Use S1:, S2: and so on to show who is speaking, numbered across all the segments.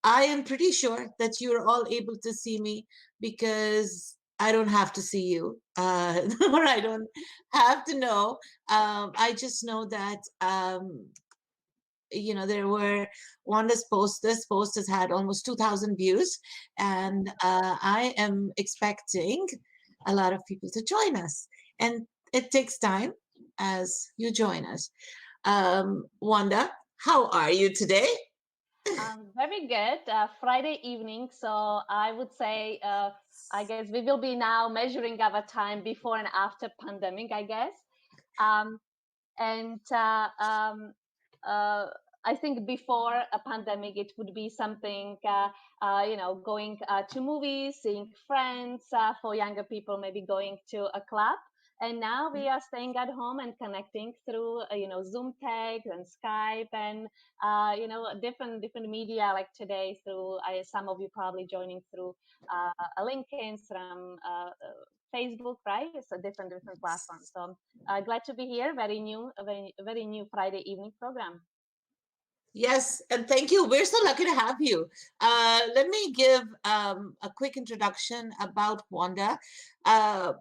S1: I am pretty sure that you're all able to see me because I don't have to see you, or I don't have to know. I just know that there were Wanda's post. This post has had almost 2,000 views, and I am expecting a lot of people to join us. And it takes time as you join us. Wanda, how are you today?
S2: Very good. Friday evening, so I would say, I guess we will be now measuring our time before and after pandemic, I guess. Um, and uh, I think before a pandemic, it would be something, going to movies, seeing friends. For younger people, maybe going to a club. And now we are staying at home and connecting through, Zoom tags and Skype and, different media like today through, some of you probably joining through a LinkedIn, from Facebook, right? It's a different platform. So glad to be here. Very new, very new Friday evening program.
S1: Yes, and thank you. We're so lucky to have you. Let me give a quick introduction about Wanda. Uh,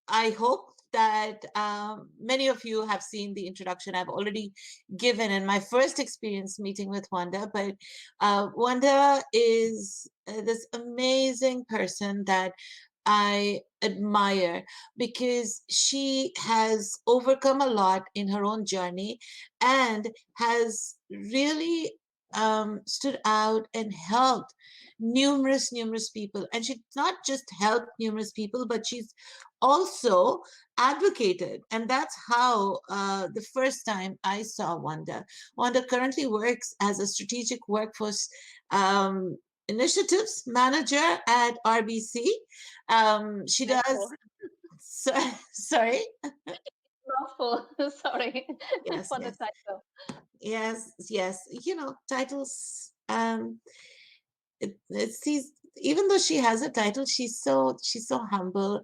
S1: I hope that many of you have seen the introduction I've already given in my first experience meeting with Wanda. But Wanda is this amazing person that I admire because she has overcome a lot in her own journey and has really stood out and helped numerous people. And she not just helped numerous people, but she's also advocated. And that's how the first time I saw Wanda currently works as a strategic workforce initiatives manager at RBC. She
S2: Mouthful.
S1: does, so, sorry.
S2: Mouthful. Sorry
S1: Yes,
S2: for the
S1: yes,
S2: title.
S1: yes. Titles. It's these, even though she has a title, she's so humble.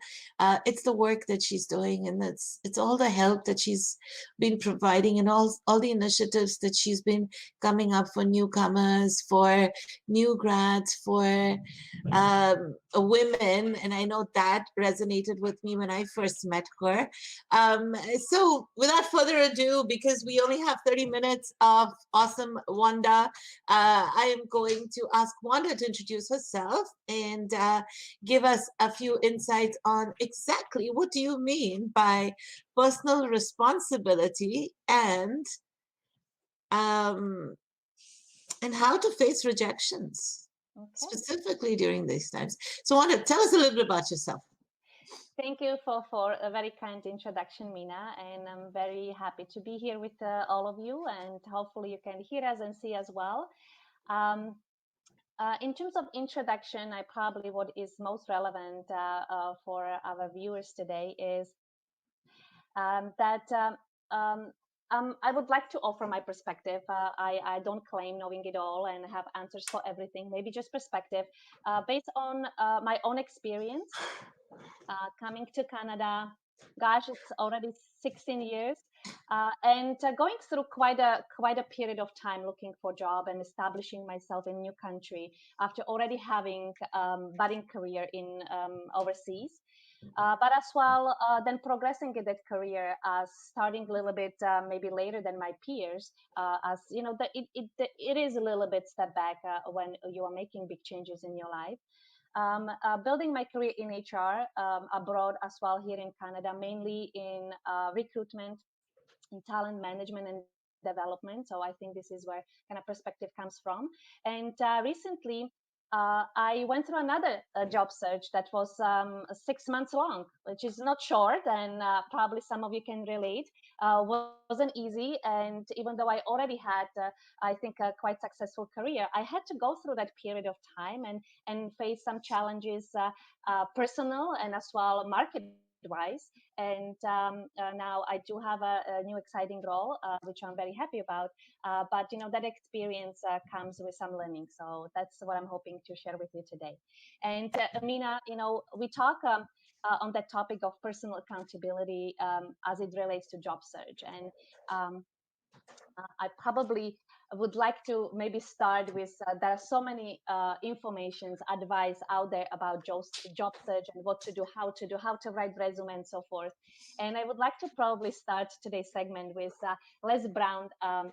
S1: It's the work that she's doing, and it's all the help that she's been providing, and all the initiatives that she's been coming up for newcomers, for new grads, for women. And I know that resonated with me when I first met her. So without further ado, because we only have 30 minutes of awesome Wanda, I am going to ask Wanda to introduce herself and give us a few insights on exactly what do you mean by personal responsibility um, and how to face rejections,
S2: Okay.
S1: specifically during these times. So, Wanda, tell us a little bit about yourself.
S2: Thank you for a very kind introduction, Mina, and I'm very happy to be here with all of you, and hopefully you can hear us and see us well. Um, in terms of introduction, I probably what is most relevant for our viewers today is that I would like to offer my perspective. I don't claim knowing it all and have answers for everything, maybe just perspective based on my own experience coming to Canada. Gosh, it's already 16 years, and going through quite a period of time looking for a job and establishing myself in a new country after already having budding career in overseas. But as well, then progressing in that career, starting a little bit maybe later than my peers, as you know, it is a little bit step back when you are making big changes in your life. Building my career in HR abroad as well here in Canada, mainly in recruitment, in talent management and development. So I think this is where kind of perspective comes from. And recently, I went through another job search that was 6 months long, which is not short, and probably some of you can relate. Wasn't easy, and even though I already had, I think, a quite successful career, I had to go through that period of time and face some challenges, personal and as well market wise. And now I do have a new exciting role, which I'm very happy about. But that experience comes with some learning. So that's what I'm hoping to share with you today. And Amina, we talk on that topic of personal accountability as it relates to job search. And I probably would like to maybe start with there are so many informations, advice out there about job search and what to do, how to write resume and so forth. And I would like to probably start today's segment with Les Brown uh,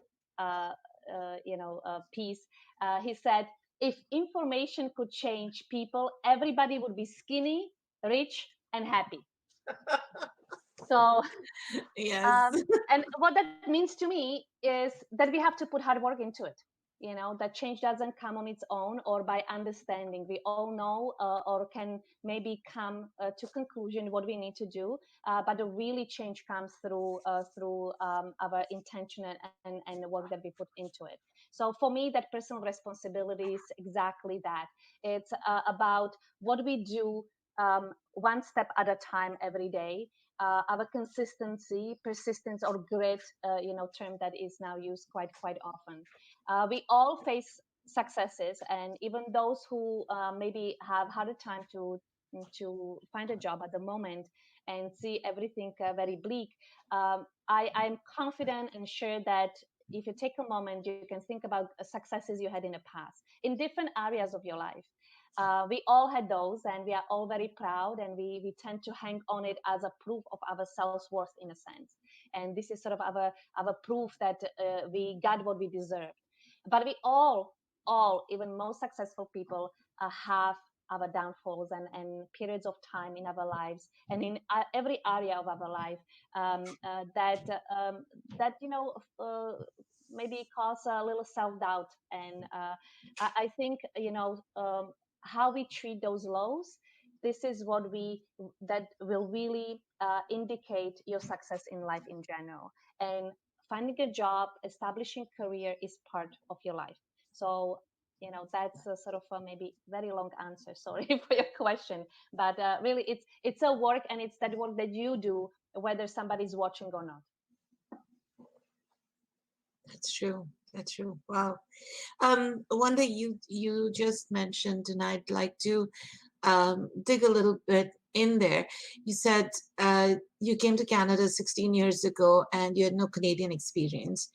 S2: piece. He said, if information could change people, everybody would be skinny, rich, and happy. So
S1: Yes.
S2: um, and what that means to me is that we have to put hard work into it. That change doesn't come on its own or by understanding. We all know or can maybe come to conclusion what we need to do, but the really change comes through our intention and the work that we put into it. So for me, that personal responsibility is exactly that. It's about what we do one step at a time every day. Our consistency, persistence, or grit, term that is now used quite often. We all face successes, and even those who maybe have had a time to find a job at the moment and see everything very bleak. I'm confident and sure that if you take a moment, you can think about successes you had in the past in different areas of your life. We all had those, and we are all very proud, and we tend to hang on it as a proof of our self-worth in a sense. And this is sort of our proof that we got what we deserved. But we all, even most successful people, have our downfalls and periods of time in our lives and in every area of our life that maybe cause a little self-doubt. And I think how we treat those lows, this is what we that will really indicate your success in life in general. And finding a job, establishing career is part of your life. So that's a sort of a maybe very long answer, sorry for your question, but really it's a work, and it's that work that you do whether somebody's watching or not.
S1: That's true. That's true. Wow. One thing you just mentioned, and I'd like to dig a little bit in there. You said you came to Canada 16 years ago and you had no Canadian experience.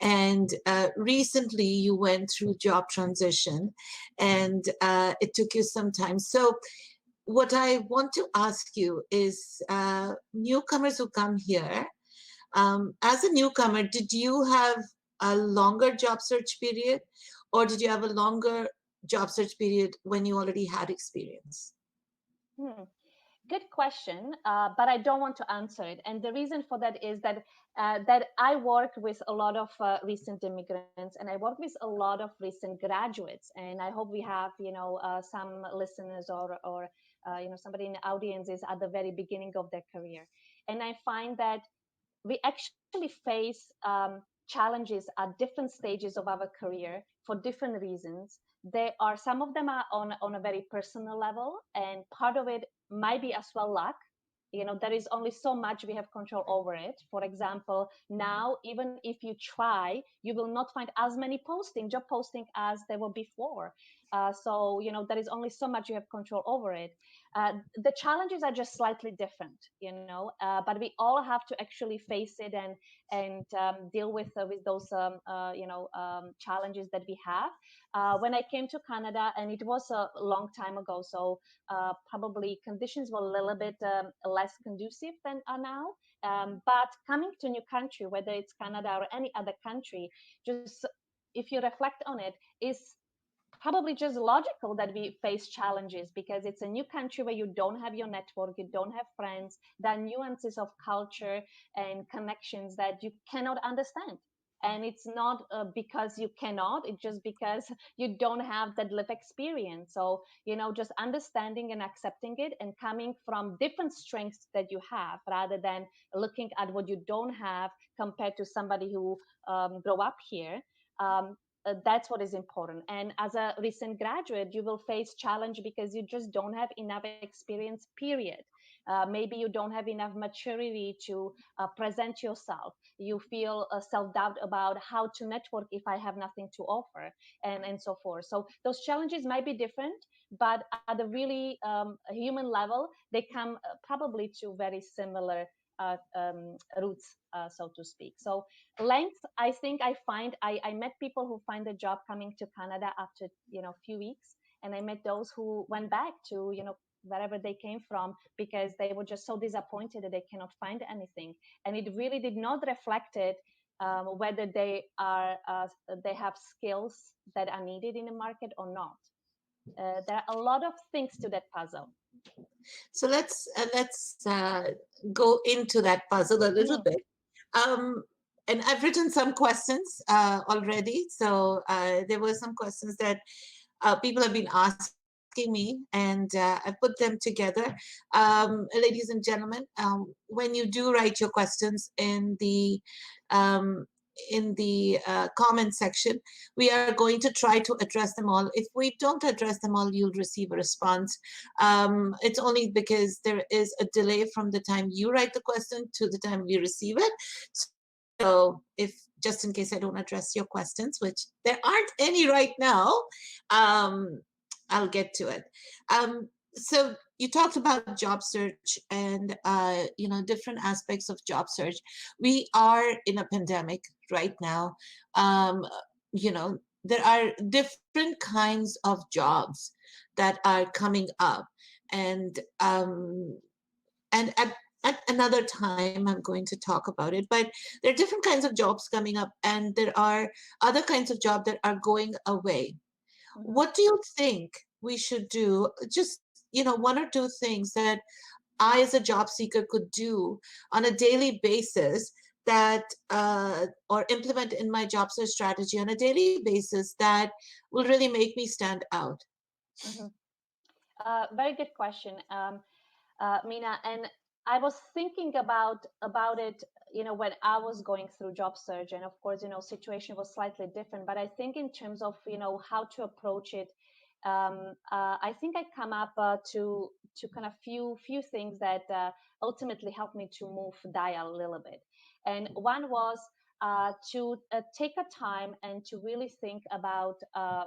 S1: And recently you went through job transition and it took you some time. So, what I want to ask you is newcomers who come here, as a newcomer, did you have a longer job search period or did you have a longer job search period when you already had experience?
S2: Hmm. Good question, but I don't want to answer it. And the reason for that is that I work with a lot of recent immigrants, and I work with a lot of recent graduates. And I hope we have, some listeners or somebody in the audience is at the very beginning of their career. And I find that we actually face challenges at different stages of our career for different reasons. There are some of them are on a very personal level, and part of it might be as well luck. There is only so much we have control over it. For example, now even if you try, you will not find as many job posting as there were before. So there is only so much you have control over it. The challenges are just slightly different, but we all have to actually face it and deal with those challenges that we have. When I came to Canada, and it was a long time ago, so probably conditions were a little bit less conducive than are now. But coming to a new country, whether it's Canada or any other country, just if you reflect on it, is probably just logical that we face challenges because it's a new country where you don't have your network, you don't have friends. There are nuances of culture and connections that you cannot understand. And it's not because you cannot, it's just because you don't have that life experience. So, just understanding and accepting it and coming from different strengths that you have rather than looking at what you don't have compared to somebody who grew up here. Um, that's what is important. And as a recent graduate, you will face challenge because you just don't have enough experience, period. Maybe you don't have enough maturity to present yourself. You feel self-doubt about how to network if I have nothing to offer, and so forth. So those challenges might be different, but at a really human level, they come probably to very similar roots, so to speak. So length, I think I met people who find a job coming to Canada after few weeks, and I met those who went back to wherever they came from because they were just so disappointed that they cannot find anything, and it really did not reflect it whether they have skills that are needed in the market or not. There are a lot of things to that puzzle.
S1: So let's go into that puzzle a little
S2: Mm-hmm.
S1: bit. Um, and I've written some questions already. So there were some questions that people have been asking me, and I put them together. Ladies and gentlemen, when you do write your questions um, in the comment section, we are going to try to address them all. If we don't address them all, you'll receive a response. It's only because there is a delay from the time you write the question to the time we receive it. So if just in case I don't address your questions, which there aren't any right now, um, I'll get to it. So you talked about job search and different aspects of job search. We are in a pandemic right now. Um, there are different kinds of jobs that are coming up, and at another time I'm going to talk about it. But there are different kinds of jobs coming up, and there are other kinds of jobs that are going away.
S2: Mm-hmm.
S1: What do you think we should do? Just one or two things that I, as a job seeker, could do on a daily basis that or implement in my job search strategy on a daily basis that will really make me stand out.
S2: Mm-hmm. Very good question, Mina. And I was thinking about it, when I was going through job search, and of course, situation was slightly different. But I think in terms of how to approach it, I think I come up to kind of few things that ultimately helped me to move dial a little bit. And one was to take a time and to really think about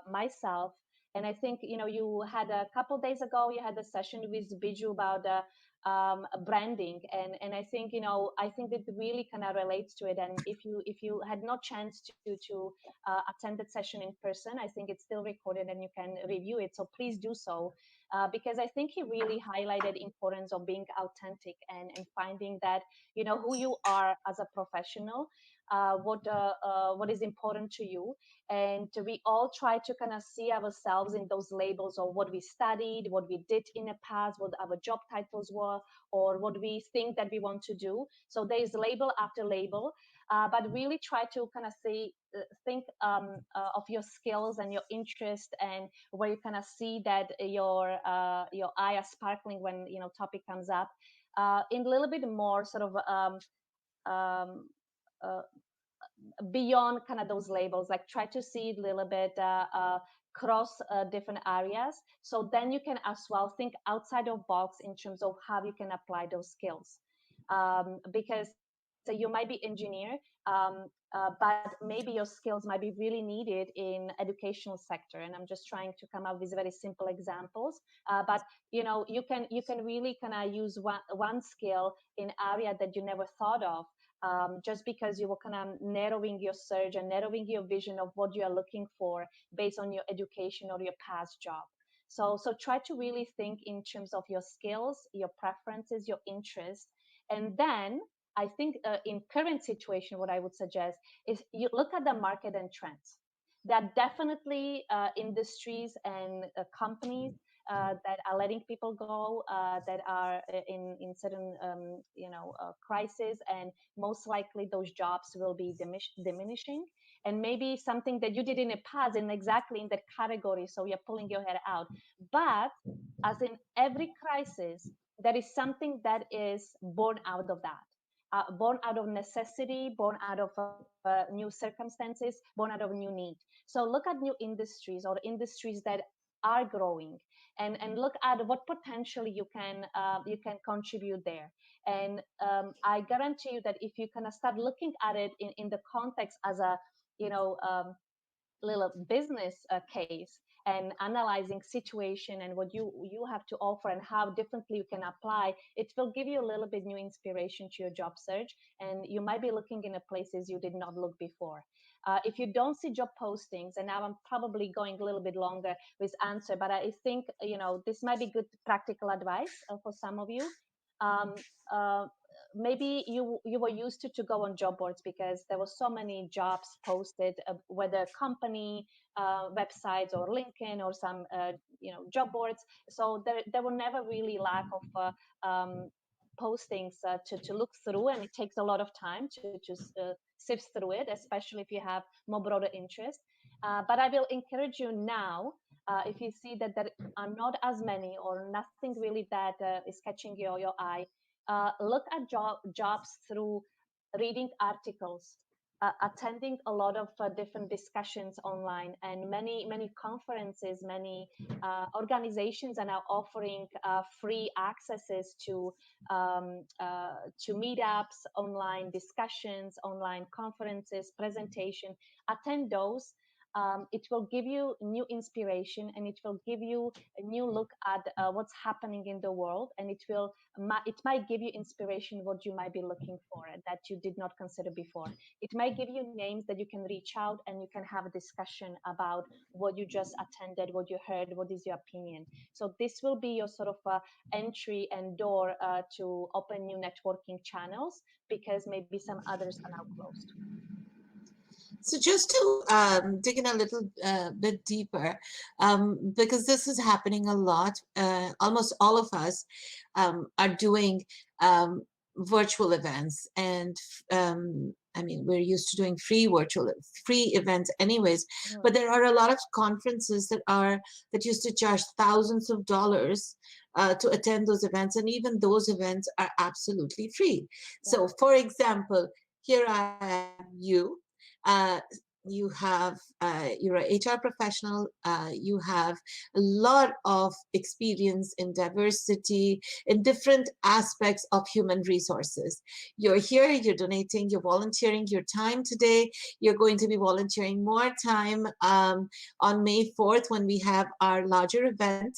S2: myself. And I think you had a couple days ago you had a session with Biju about branding, and I think that really kind of relates to it. And if you had no chance to attend that session in person, I think it's still recorded and you can review it. So please do so, because I think he really highlighted importance of being authentic and finding that who you are as a professional, what is important to you. And we all try to kind of see ourselves in those labels of what we studied, what we did in the past, what our job titles were, or what we think that we want to do. So there is label after label, but really try to kind of think of your skills and your interest, and where you kind of see that your eye is sparkling when topic comes up, in a little bit more sort of um, uh, beyond kind of those labels, like try to see a little bit cross different areas, so then you can as well think outside of box in terms of how you can apply those skills, because you might be engineer, but maybe your skills might be really needed in educational sector. And I'm just trying to come up with very simple examples, but you can really kind of use one skill in area that you never thought of, just because you were kind of narrowing your search and narrowing your vision of what you are looking for based on your education or your past job. So try to really think in terms of your skills, your preferences, your interests. And then I think in current situation, what I would suggest is you look at the market and trends. There are definitely industries and companies that are letting people go, that are in certain crisis, and most likely those jobs will be diminishing. And maybe something that you did in the past in exactly in that category, so you're pulling your head out. But as in every crisis, there is something that is born out of that, born out of necessity, born out of new circumstances, born out of new need. So look at new industries or industries that are growing, and look at what potentially you can contribute there. And I guarantee you that if you kind of start looking at it in the context as a you know um, little business case, and analyzing situation and what you have to offer and how differently you can apply, it will give you a little bit new inspiration to your job search, and you might be looking in a places you did not look before. If you don't see job postings, and now I'm probably going a little bit longer with answer, but I think this might be good practical advice for some of you. Um, uh, Maybe you were used to go on job boards because there were so many jobs posted, whether company websites or LinkedIn or some job boards. So there were never really lack of postings to look through, and it takes a lot of time to sift through it, especially if you have more broader interest. But I will encourage you now, if you see that there are not as many or nothing really that is catching your eye, look at jobs through reading articles, attending a lot of different discussions online, and many conferences, many organizations are now offering free accesses to meetups, online discussions, online conferences, presentation. Attend those. It will give you new inspiration, and it will give you a new look at what's happening in the world, and it might give you inspiration what you might be looking for that you did not consider before. It might give you names that you can reach out and you can have a discussion about what you just attended, what you heard, what is your opinion. So this will be your sort of entry and door to open new networking channels, because maybe some others are now closed.
S1: So just to dig in a little bit deeper, because this is happening a lot, almost all of us are doing virtual events, and I mean, we're used to doing free events anyways, but there are a lot of conferences that used to charge thousands of dollars to attend those events, and even those events are absolutely free.
S2: Yeah.
S1: So for example, here I have you. You're an HR professional. You have a lot of experience in diversity, in different aspects of human resources. You're here, you're donating, you're volunteering your time today. You're going to be volunteering more time on May 4th when we have our larger event.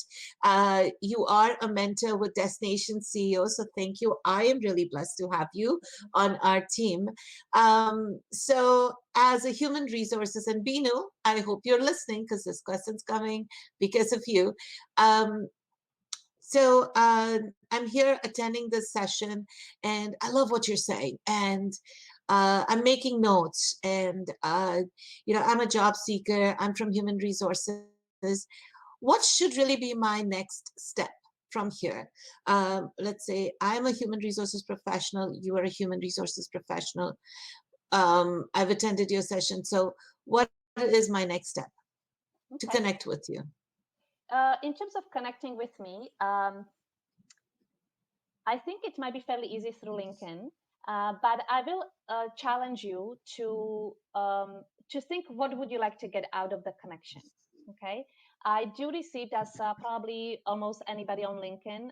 S1: You are a mentor with Destination CEO, so thank you. I am really blessed to have you on our team. So as a human resources, and Binu, I hope you're listening because this question's coming because of you. I'm here attending this session, and I love what you're saying, and I'm making notes, and I'm a job seeker. I'm from human resources. What should really be my next step from here? Let's say I'm a human resources professional. You are a human resources professional. I've attended your session. So what is my next step to
S2: Okay.
S1: connect with you?
S2: In terms of connecting with me, I think it might be fairly easy through LinkedIn, but I will challenge you to think, what would you like to get out of the connection? Okay, I do receive, as probably almost anybody on LinkedIn,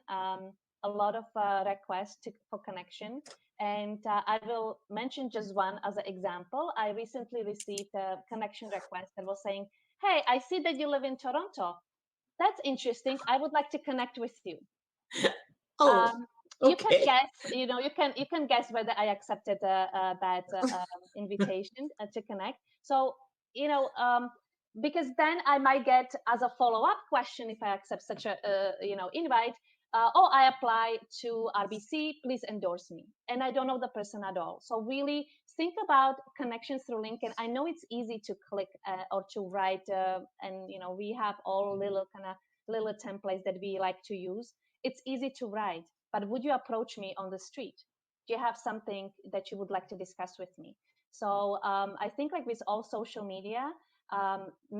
S2: a lot of requests for connection, and I will mention just one as an example. I recently received a connection request that was saying, "Hey, I see that you live in Toronto. That's interesting. I would like to connect with you."
S1: Oh,
S2: You can
S1: okay.
S2: guess, you can guess whether I accepted that invitation to connect. So you know um, because then I might get as a follow-up question, if I accept such a invite, oh, I apply to RBC, please endorse me, and I don't know the person at all. So really think about connections through LinkedIn. I know it's easy to click or to write, and we have all little templates that we like to use. It's easy to write, but would you approach me on the street? Do you have something that you would like to discuss with me? So I think, like with all social media,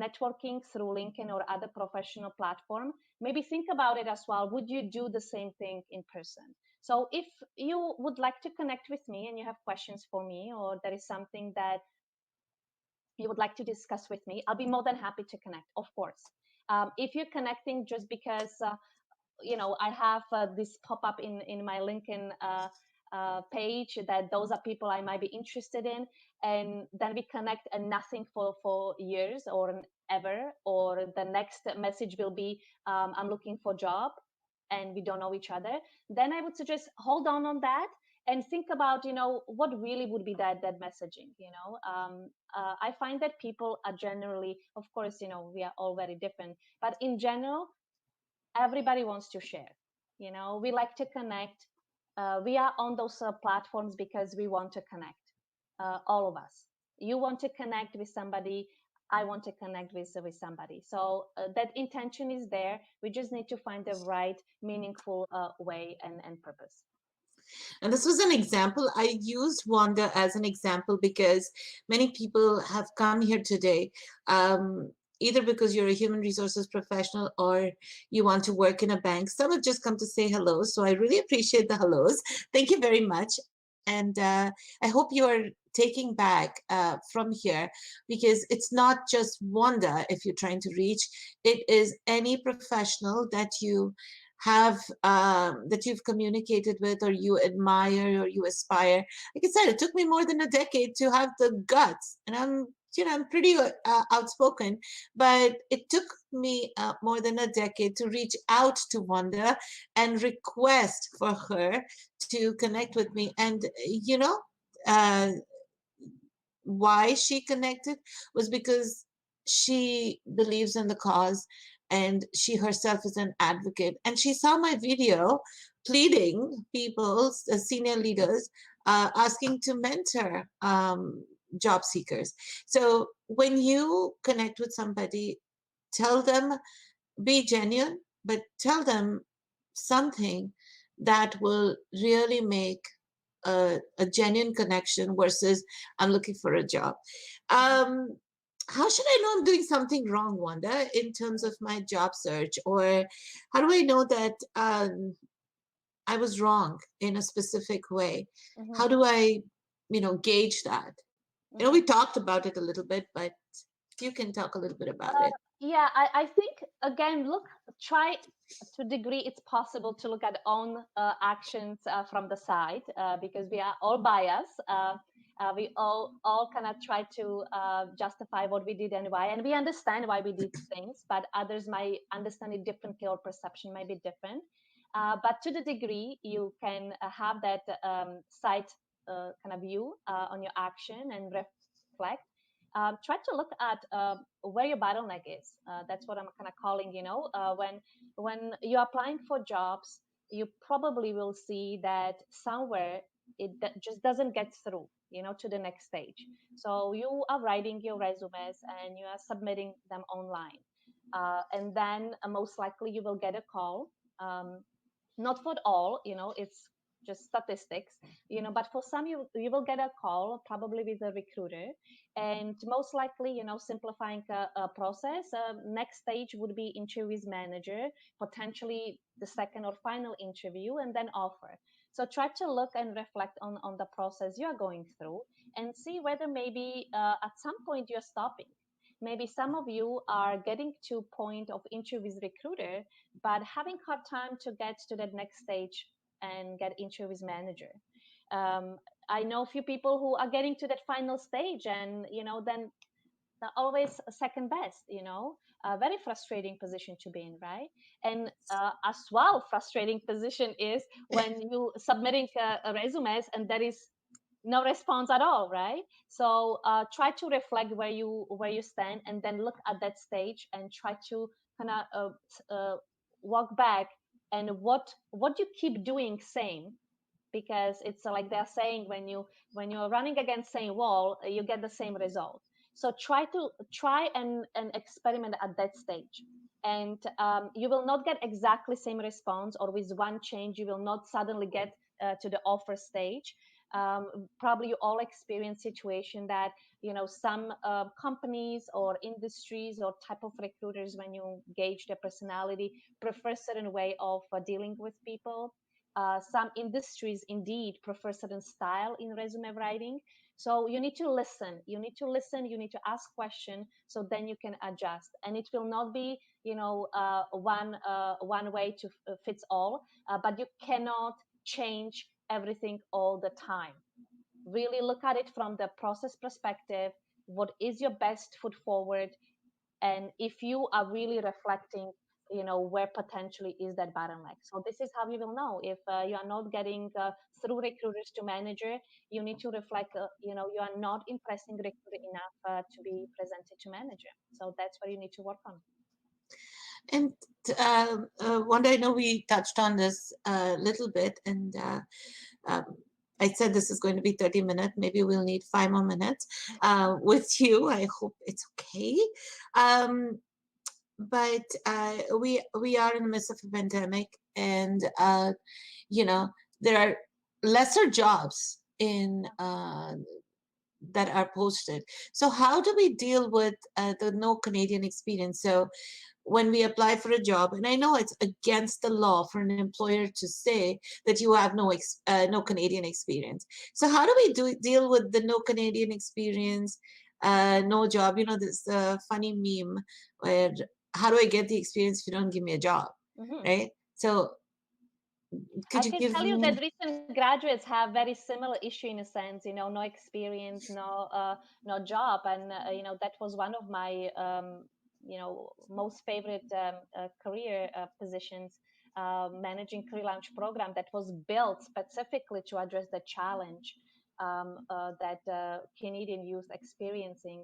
S2: networking through LinkedIn or other professional platform, maybe think about it as well. Would you do the same thing in person? So if you would like to connect with me and you have questions for me, or there is something that you would like to discuss with me, I'll be more than happy to connect, of course. If you're connecting just because I have this pop up in my LinkedIn page that those are people I might be interested in, and then we connect and nothing for years, or ever, or the next message will be, I'm looking for job, and we don't know each other, then I would suggest hold on that and think about, what really would be that messaging. I find that people are generally, of course, we are all very different, but in general, everybody wants to share. We like to connect. We are on those platforms because we want to connect, all of us. You want to connect with somebody, I want to connect with somebody. So that intention is there. We just need to find the right meaningful way and purpose.
S1: And this was an example. I used Wanda as an example because many people have come here today, either because you're a human resources professional or you want to work in a bank. Some have just come to say hello. So I really appreciate the hellos. Thank you very much. And I hope you're taking back from here, because it's not just Wanda if you're trying to reach, it is any professional that you have that you've communicated with or you admire or you aspire. Like I said, it took me more than a decade to have the guts, and I'm pretty outspoken, but it took me more than a decade to reach out to Wanda and request for her to connect with me. And uh, why she connected was because she believes in the cause, and she herself is an advocate, and she saw my video pleading people, senior leaders, asking to mentor job seekers. So when you connect with somebody, tell them, be genuine, but tell them something that will really make a genuine connection versus I'm looking for a job. Um, how should I know I'm doing something wrong, Wanda, in terms of my job search? Or how do I know that I was wrong in a specific way? How
S2: Hmm.
S1: do I, gauge that? We
S2: Hmm.
S1: talked about it a little bit, but if you can talk a little bit about it.
S2: Yeah, I think, again, try to degree it's possible to look at own actions from the side, because we are all biased. We all kind of try to justify what we did and why, and we understand why we did things, but others might understand it differently, or perception might be different. But to the degree you can have that side kind of view on your action and reflect, try to look at where your bottleneck is. That's what I'm kind of calling, when you're applying for jobs, you probably will see that somewhere just doesn't get through, to the next stage. So you are writing your resumes and you are submitting them online. And then most likely you will get a call. Not for all, it's just statistics, but for some, you will get a call, probably with a recruiter, and most likely, simplifying a process, next stage would be interview with manager, potentially the second or final interview, and then offer. So try to look and reflect on the process you are going through, and see whether maybe at some point you're stopping. Maybe some of you are getting to point of interview with recruiter, but having hard time to get to that next stage and get interview with manager. um, I know a few people who are getting to that final stage, and then they're always second best. A very frustrating position to be in, right? And as well, frustrating position is when you submitting a resumes and there is no response at all, right? So try to reflect where you stand, and then look at that stage and try to kind of walk back, and what you keep doing same, because it's like they're saying, when you're running against same wall, you get the same result. So try and experiment at that stage, and you will not get exactly same response, or with one change you will not suddenly get to the offer stage. Probably you all experience situation that some companies or industries or type of recruiters, when you gauge their personality, prefer certain way of dealing with people. Some industries indeed prefer certain style in resume writing. So you need to listen. You need to ask questions, so then you can adjust. And it will not be, one way to fits all. But you cannot change everything all the time. Really look at it from the process perspective. What is your best foot forward? and if you are really reflecting, where potentially is that bottleneck. So this is how you will know if you are not getting through recruiters to manager. You need to reflect, you are not impressing recruiter enough to be presented to manager. So that's what you need to work on.
S1: And Wanda, I know we touched on this a little bit, and um, I said this is going to be 30 minutes. Maybe we'll need 5 more minutes with you. I hope it's okay. Um, but we are in the midst of a pandemic, and you know there are lesser jobs in that are posted. So how do we deal with the no Canadian experience? So when we apply for a job, and I know it's against the law for an employer to say that you have no Canadian experience. So how do we deal with the no Canadian experience, no job? This funny meme where, how do I get the experience if you don't give me a job,
S2: Hmm.
S1: right? So
S2: I
S1: could you
S2: can
S1: give
S2: tell you that
S1: me?
S2: recent graduates have very similar issue in a sense, no experience, no job, and that was one of my most favorite career positions, managing career launch program that was built specifically to address the challenge that Canadian youth experiencing.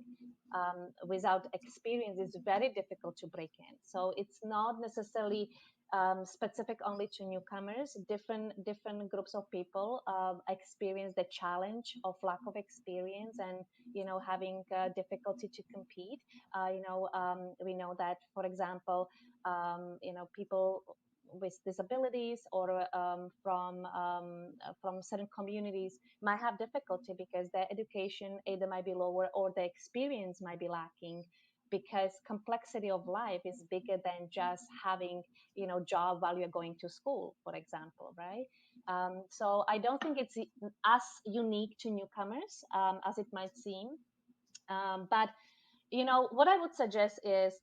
S2: Without experience, it's very difficult to break in. So it's not necessarily specific only to newcomers. Different groups of people experience the challenge of lack of experience, and having difficulty to compete. We know that, for example, people with disabilities or from certain communities might have difficulty because their education either might be lower or the experience might be lacking, because complexity of life is bigger than just having job while you're going to school, for example, right? So I don't think it's as unique to newcomers as it might seem. But what I would suggest is,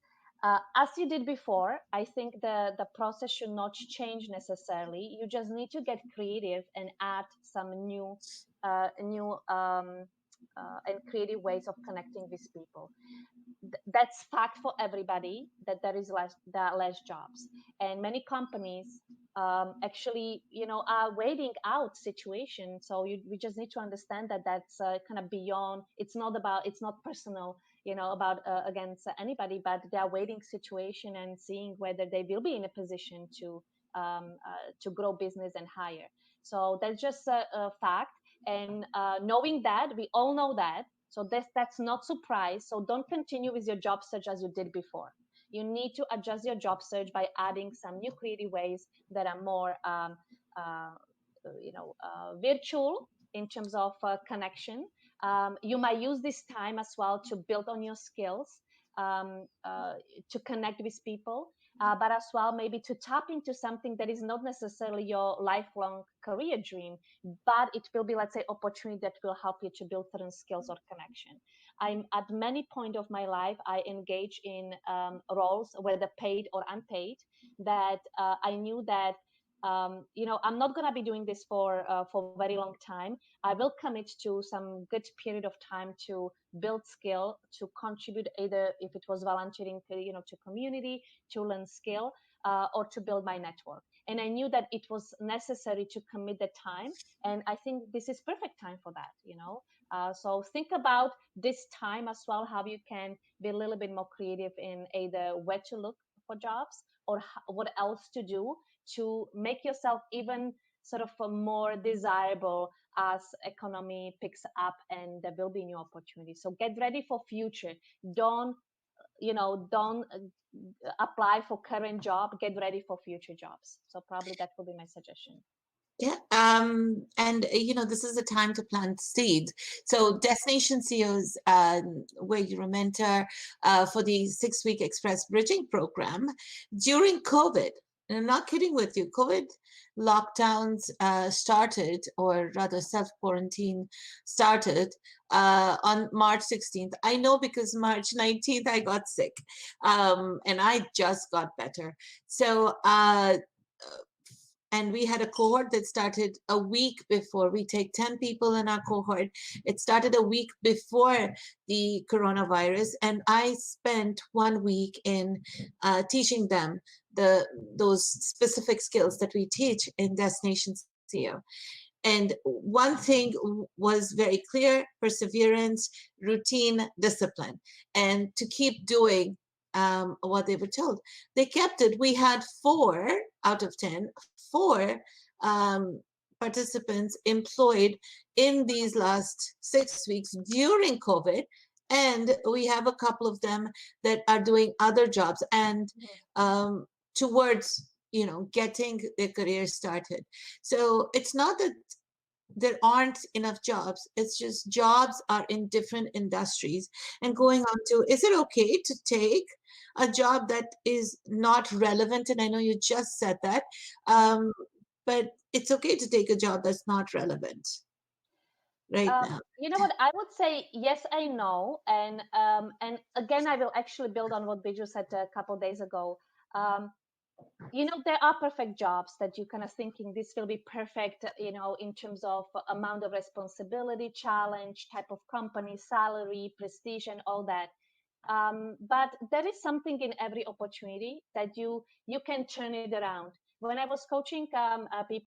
S2: as you did before, I think the process should not change necessarily. You just need to get creative and add some new and creative ways of connecting with people. That's fact for everybody, that there are less jobs, and many companies actually are waiting out situation. So we just need to understand that that's kind of beyond. It's not personal, about against anybody, but they are waiting situation and seeing whether they will be in a position to grow business and hire. So that's just a fact. And knowing that, we all know that, so that's not surprise. So don't continue with your job search as you did before. You need to adjust your job search by adding some new creative ways that are more uh, virtual in terms of connection. You might use this time as well to build on your skills, um, uh, to connect with people, but as well maybe to tap into something that is not necessarily your lifelong career dream, but it will be, let's say, opportunity that will help you to build certain skills or connection. I'm at many point of my life, I engage in roles, whether paid or unpaid, that I knew that I'm not going to be doing this for very long time. I will commit to some good period of time to build skill, to contribute, either if it was volunteering to to community, to learn skill, or to build my network. And I knew that it was necessary to commit the time, and I think this is perfect time for that. So think about this time as well, how you can be a little bit more creative in either where to look for jobs, or what else to do to make yourself even sort of a more desirable as economy picks up and there will be new opportunities. So get ready for future. Don't apply for current job, get ready for future jobs. So probably that will be my suggestion.
S1: Yeah, and this is the time to plant seeds. So Destination CEOs, where you're a mentor for the 6-week Express Bridging program during COVID. And I'm not kidding with you. COVID lockdowns started, or rather self-quarantine started on March 16th. I know because March 19th I got sick, and I just got better. So and we had a cohort that started a week before. We take 10 people in our cohort. It started a week before the coronavirus, and I spent 1 week in teaching them those specific skills that we teach in Destination CEO. And one thing was very clear: perseverance, routine, discipline, and to keep doing what they were told. They kept it. We had 4 out of 10, four participants employed in these last 6 weeks during COVID. And we have a couple of them that are doing other jobs and towards getting their career started. So it's not that there aren't enough jobs. It's just jobs are in different industries. And going on to, is it okay to take a job that is not relevant? And I know you just said that, but it's okay to take a job that's not relevant right now.
S2: You know what? I would say yes, I know, and again, I will actually build on what Biju said a couple days ago. Um, there are perfect jobs that you kind of thinking this will be perfect, in terms of amount of responsibility, challenge, type of company, salary, prestige, and all that. But there is something in every opportunity that you can turn it around. When I was coaching people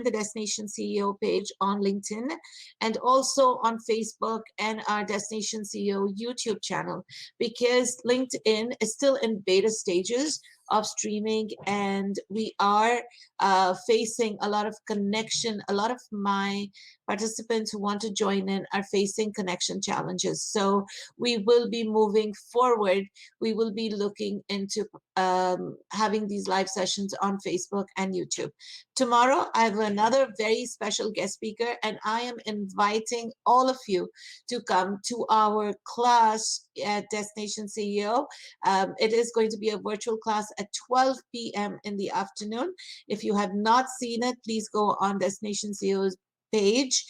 S1: the Destination CEO page on LinkedIn and also on Facebook and our Destination CEO YouTube channel, because LinkedIn is still in beta stages of streaming, and we are facing a lot of connection. A lot of my participants who want to join in are facing connection challenges. So we will be moving forward. We will be looking into having these live sessions on Facebook and YouTube. Tomorrow, I have another very special guest speaker, and I am inviting all of you to come to our class at Destination CEO. It is going to be a virtual class at 12 p.m. in the afternoon. If you have not seen it, please go on Destination CEO's page,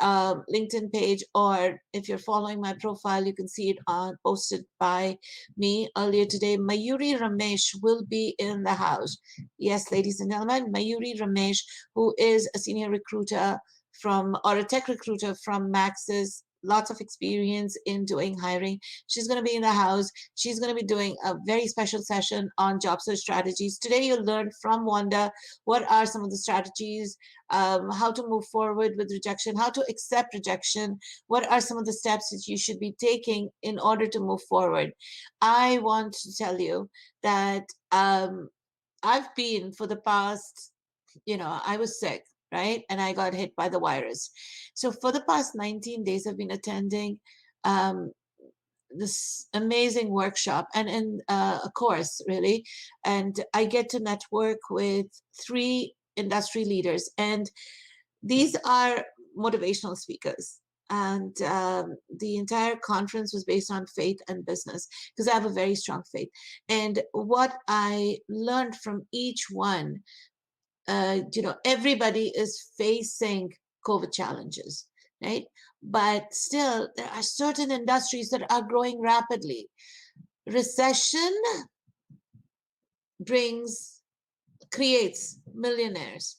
S1: LinkedIn page, or if you're following my profile, you can see it on posted by me earlier today. Mayuri Ramesh will be in the house. Yes, ladies and gentlemen, Mayuri Ramesh, who is a senior recruiter from, or a tech recruiter from Maxis, lots of experience in doing hiring. She's going to be in the house. She's going to be doing a very special session on job search strategies. Today, you'll learn from Wanda what are some of the strategies, how to move forward with rejection, how to accept rejection, what are some of the steps that you should be taking in order to move forward. I want to tell you that I've been for the past, I was sick, right? And I got hit by the virus. So for the past 19 days, I've been attending um, this amazing workshop and a course, really. And I get to network with three industry leaders, and these are motivational speakers. And the entire conference was based on faith and business because I have a very strong faith. And what I learned from each one, everybody is facing COVID challenges, right? But still, there are certain industries that are growing rapidly. Recession brings, creates millionaires.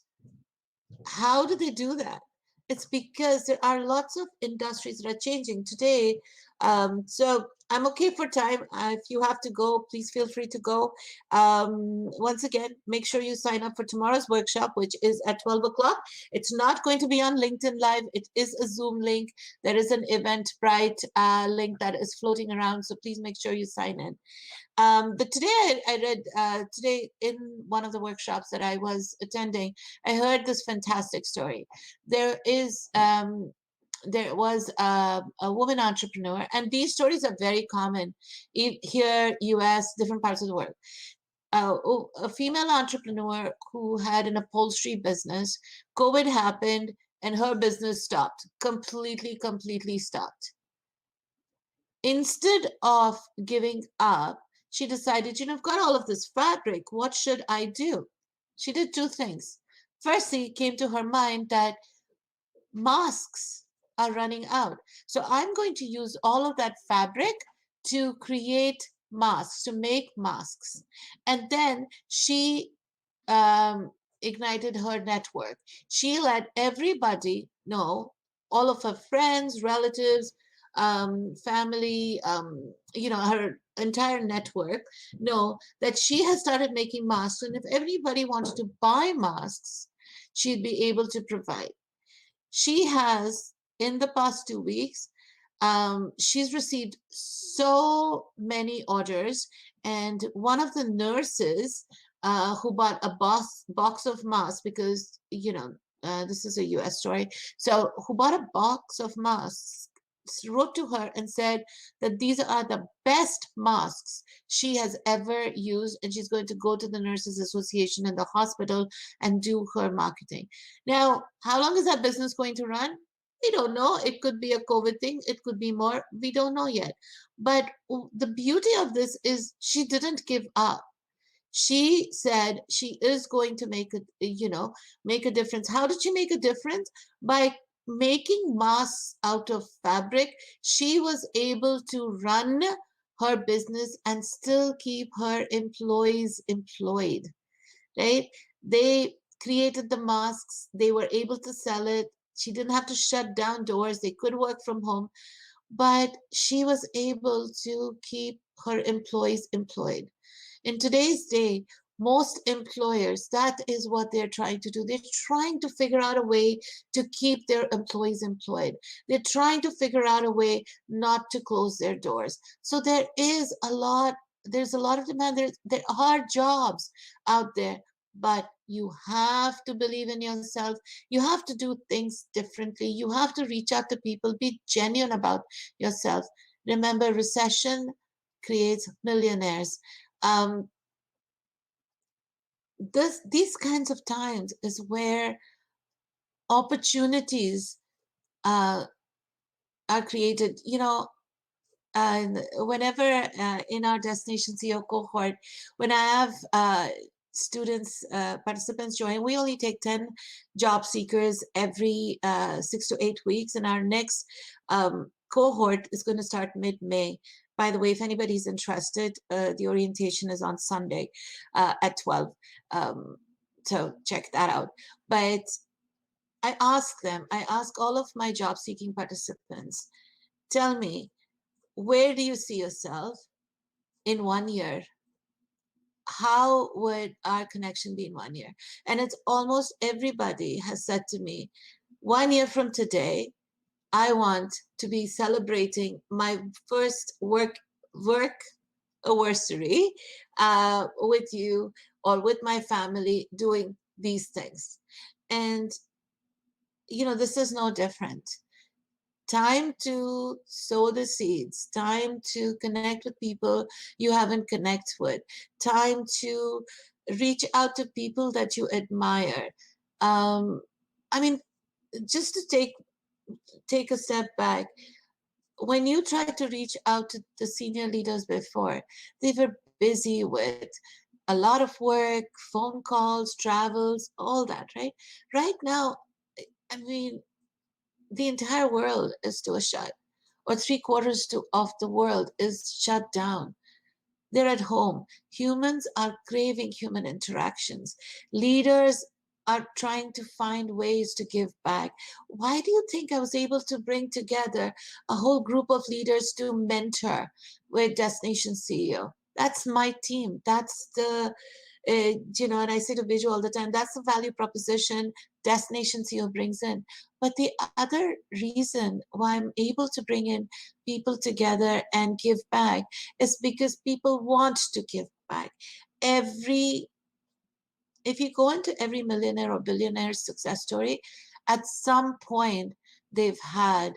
S1: How do they do that? It's because there are lots of industries that are changing today. So I'm okay for time. If you have to go, please feel free to go. Once again, make sure you sign up for tomorrow's workshop, which is at 12 o'clock. It's not going to be on LinkedIn Live. It is a Zoom link. There is an Eventbrite link that is floating around. So please make sure you sign in. But today I read, today in one of the workshops that I was attending, I heard this fantastic story. There was a woman entrepreneur, and these stories are very common here, US, different parts of the world. A female entrepreneur who had an upholstery business, COVID happened, and her business stopped, completely stopped. Instead of giving up, she decided, I've got all of this fabric. What should I do? She did two things. Firstly, it came to her mind that masks are running out. So I'm going to use all of that fabric to create masks, to make masks. And then she ignited her network. She let everybody know, all of her friends, relatives, family, her entire network know that she has started making masks. And if everybody wanted to buy masks, she'd be able to provide. She has, in the past 2 weeks, she's received so many orders. And one of the nurses who bought a box of masks, because, this is a US story. So, who bought a box of masks, wrote to her and said that these are the best masks she has ever used, and she's going to go to the Nurses Association in the hospital and do her marketing. Now, how long is that business going to run? We don't know. It could be a COVID thing. It could be more. We don't know yet. But the beauty of this is she didn't give up. She said she is going to make a difference. How did she make a difference? By making masks out of fabric. She was able to run her business and still keep her employees employed, right? They created the masks, they were able to sell it. She didn't have to shut down doors, they could work from home, but she was able to keep her employees employed. In today's day, most employers, that is what they're trying to do. They're trying to figure out a way to keep their employees employed. They're trying to figure out a way not to close their doors. So there's a lot of demand. There are jobs out there, but you have to believe in yourself. You have to do things differently. You have to reach out to people, be genuine about yourself. Remember, recession creates millionaires. Um, these kinds of times is where opportunities uh, are created. And whenever in our Destination CEO cohort, when I have students, participants join. We only take 10 job seekers every 6 to 8 weeks, and our next cohort is going to start mid-May. By the way, if anybody's interested, the orientation is on Sunday at 12. Um, so check that out. But I ask all of my job seeking participants, tell me, where do you see yourself in 1 year? How would our connection be in 1 year? And it's almost everybody has said to me, 1 year from today, I want to be celebrating my first work anniversary with you or with my family doing these things. And this is no different. Time to sow the seeds, time to connect with people you haven't connected with, time to reach out to people that you admire. I mean, just to take a step back, when you tried to reach out to the senior leaders before, they were busy with a lot of work, phone calls, travels, all that, right? Right now, I mean, the entire world is to a shut, or three-quarters of the world is shut down. They're at home. Humans are craving human interactions. Leaders are trying to find ways to give back. Why do you think I was able to bring together a whole group of leaders to mentor with Destination CEO? That's my team. That's and I say to Viju all the time, that's the value proposition Destination CEO brings in. But the other reason why I'm able to bring in people together and give back is because people want to give back. If you go into every millionaire or billionaire success story, at some point they've had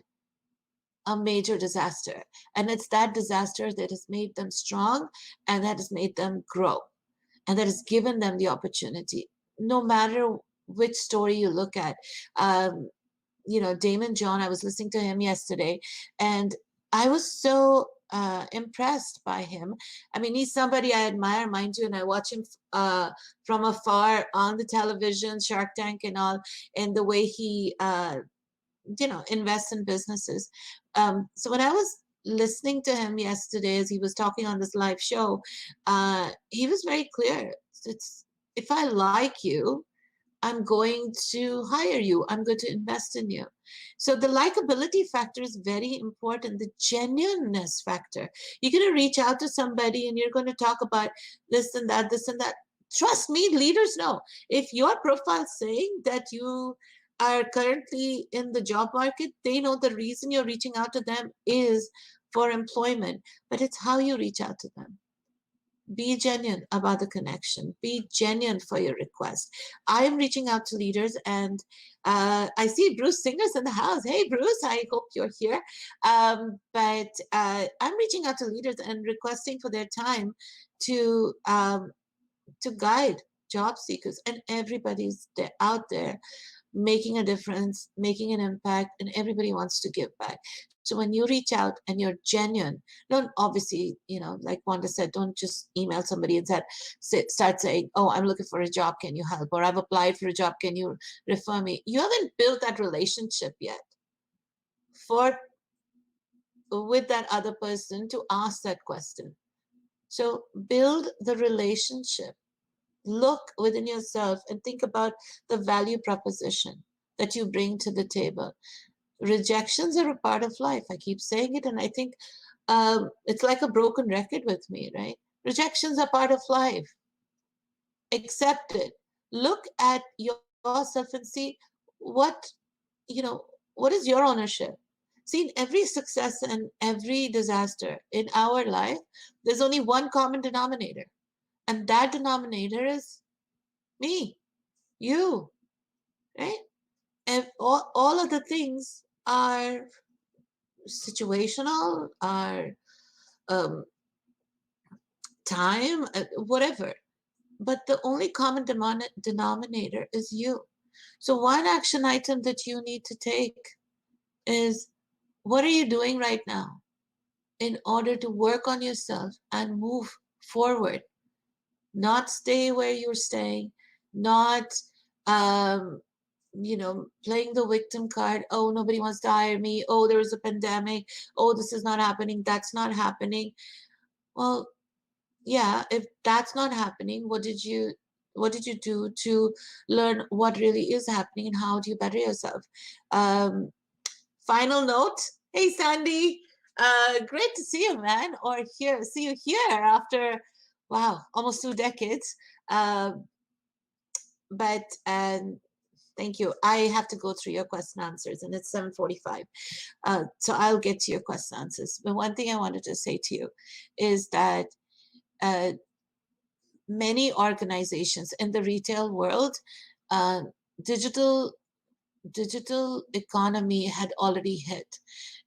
S1: a major disaster. And it's that disaster that has made them strong and that has made them grow and that has given them the opportunity. No matter which story you look at, Damon John, I was listening to him yesterday, and I was so impressed by him. I mean, he's somebody I admire, mind you, and I watch him from afar on the television, Shark Tank and all, and the way he, invests in businesses. So when I was listening to him yesterday as he was talking on this live show, he was very clear. It's if I like you, I'm going to hire you. I'm going to invest in you. So the likability factor is very important. The genuineness factor. You're going to reach out to somebody and you're going to talk about this and that, this and that. Trust me, leaders know. If your profile saying that you are currently in the job market, they know the reason you're reaching out to them is for employment, but it's how you reach out to them. Be genuine about the connection. Be genuine for your request. I am reaching out to leaders, and I see Bruce Singer's in the house. Hey, Bruce, I hope you're here. But I'm reaching out to leaders and requesting for their time to guide job seekers, and everybody's out there making a difference, making an impact, and everybody wants to give back. So when you reach out and you're genuine, don't obviously, like Wanda said, don't just email somebody and start saying, oh, I'm looking for a job, can you help? Or I've applied for a job, can you refer me? You haven't built that relationship yet for with that other person to ask that question. So build the relationship. Look within yourself and think about the value proposition that you bring to the table. Rejections are a part of life. I keep saying it, and I think it's like a broken record with me, right? Rejections are part of life. Accept it. Look at yourself and see what, you know, what is your ownership? See, in every success and every disaster in our life, there's only one common denominator, and that denominator is me, you, right? And all of the things are situational, are um, time, whatever. But the only common denominator is you. So one action item that you need to take is, what are you doing right now in order to work on yourself and move forward? not stay where you're staying, not um, playing the victim card. Oh, nobody wants to hire me. Oh, there is a pandemic. Oh, this is not happening. That's not happening. Well, yeah, if that's not happening, what did you do to learn what really is happening and how do you better yourself? Um, Final note. Hey, Sandy. Great to see you, man, or see you here after, wow, almost 2 decades. Uh, but thank you. I have to go through your question answers, and it's 7:45. So I'll get to your question answers. But one thing I wanted to say to you is that uh, many organizations in the retail world, uh, digital digital economy had already hit,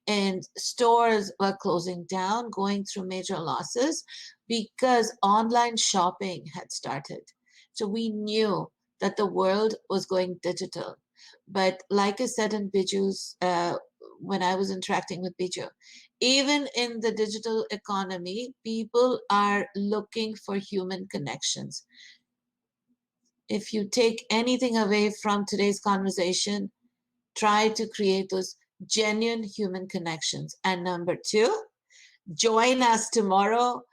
S1: and stores were closing down, going through major losses because online shopping had started. So we knew that the world was going digital. But like I said in Biju's, when I was interacting with Biju, even in the digital economy, people are looking for human connections. If you take anything away from today's conversation, try to create those genuine human connections. And number two, join us tomorrow.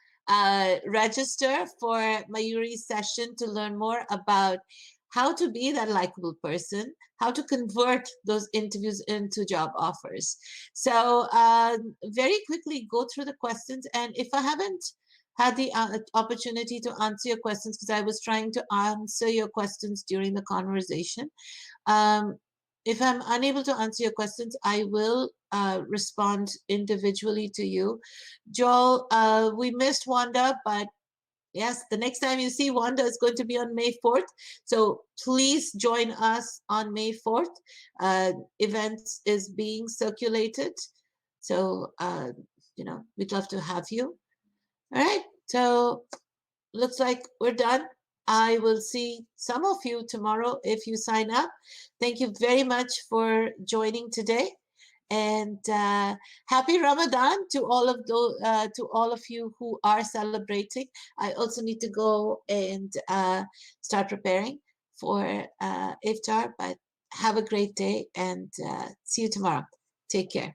S1: Register for Mayuri's session to learn more about how to be that likable person, how to convert those interviews into job offers. So, very quickly go through the questions. And if I haven't had the opportunity to answer your questions, because I was trying to answer your questions during the conversation, um, if I'm unable to answer your questions, I will respond individually to you. Joel, we missed Wanda, but yes, the next time you see Wanda is going to be on May 4th. So please join us on May 4th. Events is being circulated. So, we'd love to have you. All right. So looks like we're done. I will see some of you tomorrow if you sign up. Thank you very much for joining today, and happy Ramadan to all of you who are celebrating. I also need to go and start preparing for iftar. But have a great day, and see you tomorrow. Take care.